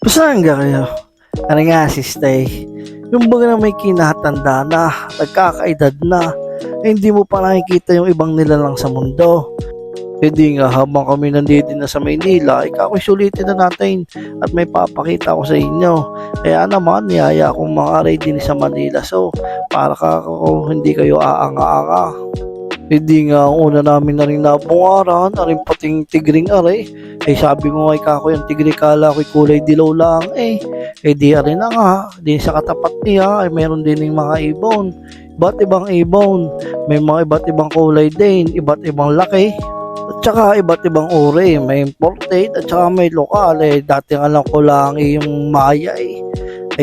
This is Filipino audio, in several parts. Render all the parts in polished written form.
Saan ka kayo? Ano nga si Stay? Yung baga na may kinatanda na, nagkakaedad na, hindi mo pa nakikita yung ibang nilalang sa mundo. Hindi nga habang kami nandito na sa Maynila, ikaw sulitin na natin at may papakita ko sa inyo. Kaya naman, niyaya akong mga aray din sa Manila. So, para kako hindi kayo aanga-anga. Hindi nga ang una namin na rin nabungaran, aring pating tigring aray. Sabi ko nga kako yung tigre kala ko'y kulay dilaw lang di rin na nga, di sa katapat niya ay meron din yung mga ibon. Iba't ibang ibon, may mga iba't ibang kulay din, iba't ibang laki. At saka iba't ibang uri, may imported at saka may lokal dating alam ko lang yung Maya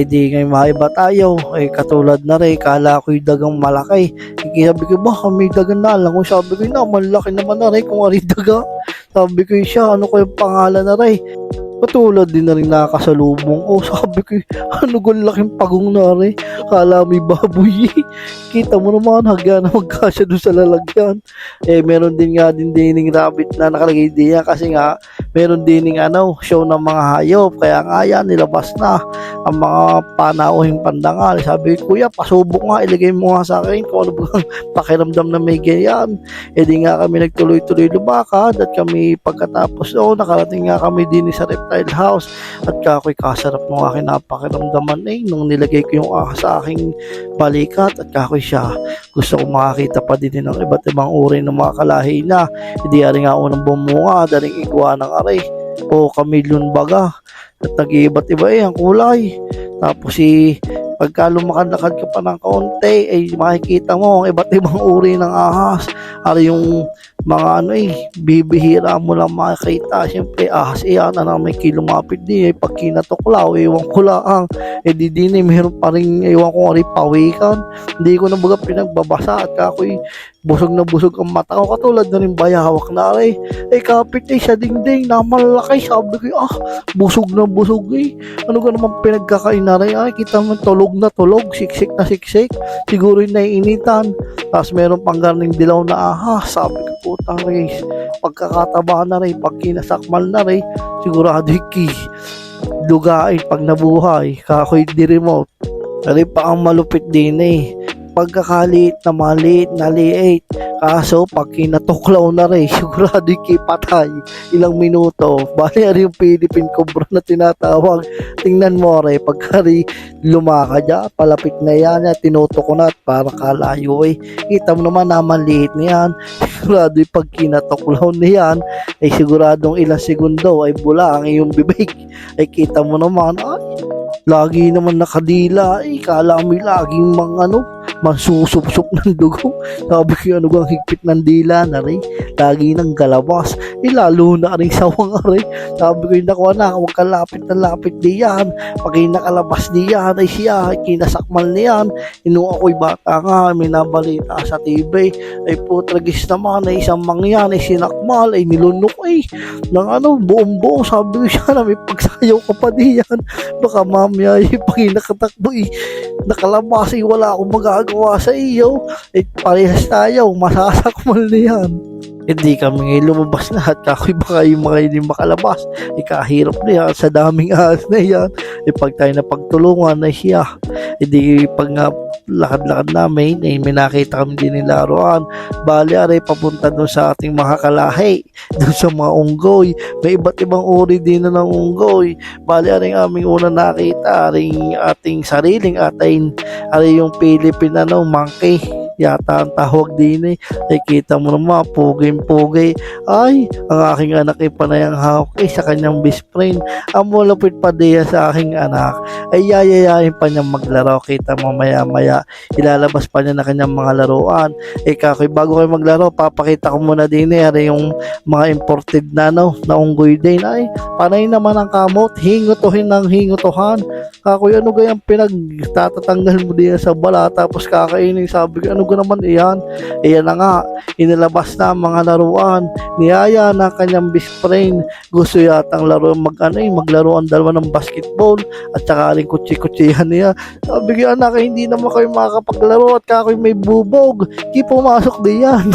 di ngay maiba tayo katulad na rin kala ko'y dagang malaki sabi ko baka may dagang na lang sabi ko na malaki naman na rin kung ari daga sabi ko siya ano ko yung pangalan na rin katulad din na rin nakasalubong sabi ko ano kung laking pagong na rin kala may baboy kita mo naman hagya na magkasya doon sa lalagyan meron din nga din dining rabbit na nakalagay diyan kasi nga meron dining show ng mga hayop kaya nga yan nilabas na ang mga panauhing pandangal sabi ko kuya pasubok nga ilagay mo nga sa akin kung ano bang pakiramdam na may ganyan di nga kami nagtuloy-tuloy lumakad at kami pagkatapos nakarating nga kami din sa reptile house at kakoy kasarap ng aking napakiramdaman nung nilagay ko yung sa aking balikat at kakoy siya gusto ko makakita pa din ng iba't ibang uri ng mga kalahi na hindi ari nga unang bumunga daling igwa ng aray o kamilyon baga at nag-iiba't iba ang kulay tapos pagka lumakad-lakad ka pa ng kaunti makikita mo ang iba't ibang uri ng ahas ari yung mga bibihira mo lang makikita siyempre ahas iyan na may kilumapit din pag kinatuklaw ewan ko lang di din meron pa rin ewan ko nga rin pawikan hindi ko na baga pinagbabasa at kakoy busog na busog ang mata ko katulad na rin bayawak na kapit sa dingding na malaki sabi ko busog na busog ano ka naman pinagkakain na rin kita mo tulog na tulog siksik na siksik siguro yung naiinitan tapos meron pang garning dilaw na ahas sabi ko putang res pagkakataba na rin pag kinasakmal na rin sigurado dugain pag nabuhay kakoy di remote rin pa ang malupit din pagkakaliit na maliit na liit kaso pag kinatuklaw na rin sigurado patay ilang minuto bali ari yung Philippine Cobra na tinatawag tingnan mo pagka lumakad palapit na yan tinuto ko na at para kalayo kita mo naman na maliit niyan sigurado pag kinatuklaw niyan siguradong ilang segundo bula ang iyong bibig kita mo naman lagi naman nakadila kala mo laging mansusupsup ng dugo sabi ko ano bang higpit ng dila na rin lagi ng galabas lalo na rin sawang rin sabi ko nakuha na huwag kalapit na lapit diyan pag nakalabas diyan siya kinasakmal niyan ako'y bata nga may nabalita sa TV putragis naman isang mangyan sinakmal nilunok ng buong buo sabi ko siya na may pagsayaw ka pa diyan baka mamaya pag nakatakbo nakalabas wala akong magagawa sa iyo parehas tayo masasakmal niyan hindi kami lumabas lahat kakoy baka yung mga hindi makalabas kahirap na yan sa daming ahas na yan pag tayo na pagtulungan na siya hindi pag nga lakad-lakad namin may nakita kami din nilaruan bali aray papunta doon sa ating mga kalahi doon sa mga unggoy may iba't ibang uri din na ng unggoy bali aray aming una nakita aray ating sariling aray yung Philippine monkey yata ang tawag din kita mo naman pugay-pugay ang aking anak panayang hawak sa kanyang best friend ang mulapit pa diya sa aking anak yayayain pa niya maglaro kita mo maya ilalabas pa niya na kanyang mga laruan kakoy bago kayo maglaro papakita ko muna din yung mga imported na unggoy din panay naman ang kamot hingutuhin ng hingutuhan kakoy ano gayang pinagtatatanggal mo din sa bala tapos kakainin sabi ko ano ga naman iyan na nga inilabas na mga laruan niyaya na kanyang best friend gusto yatang laro maglaro ang dalawa ng basketball at saka rin kutsi-kutsihan niya sabi ko anak hindi naman kayo makakapaglaro at kakoy may bubog pumasok diyan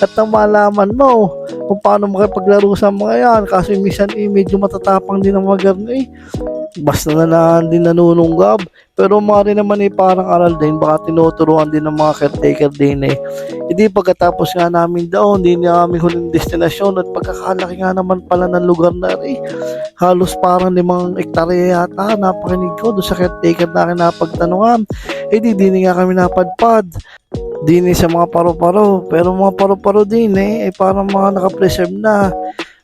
at ang malaman mo kung paano makipaglaro sa mga yan kasi minsan medyo matatapang din ang mga garno basta na din nanununggab. Pero mga rin naman parang aral din, baka tinuturuan din ng mga caretaker din Hindi pagkatapos nga namin daw, hindi namin huling destinasyon at pagkakalaki nga naman pala ng lugar na halos parang 5 hektarya yata, napakinig ko doon sa caretaker na akin napagtanungan. Di nga kami napadpad. Din sa mga paro-paro, pero mga paro-paro din parang mga nakapreserve na.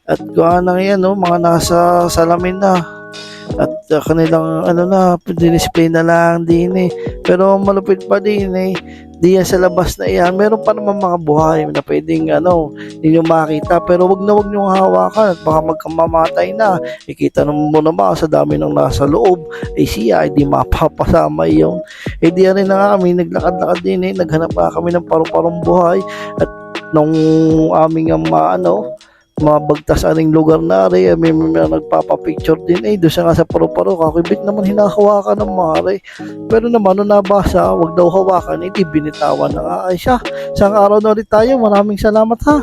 At gawa ng yan, mga nasa salamin na. At kanilang dinisplay na lang din Pero malupit pa din di yan sa labas na iyan. Meron pa naman mga buhay na pwedeng ninyo makita. Pero wag nyo hawakan at baka magkamamatay na. Ikita mo naman sa dami ng nasa loob. Siya, di mapapasama yun. Di rin na nga kami, naglakad-lakad din Naghanap pa kami ng paru-parong buhay. At nung aming mabagtas aning lugar na may nagpapapicture din doon siya nga sa paro-paro kakibit naman hinahawakan ng mare pero naman nung nabasa wag daw hawakan di binitawan na nga ay siya isang araw na ulit tayo, maraming salamat ha.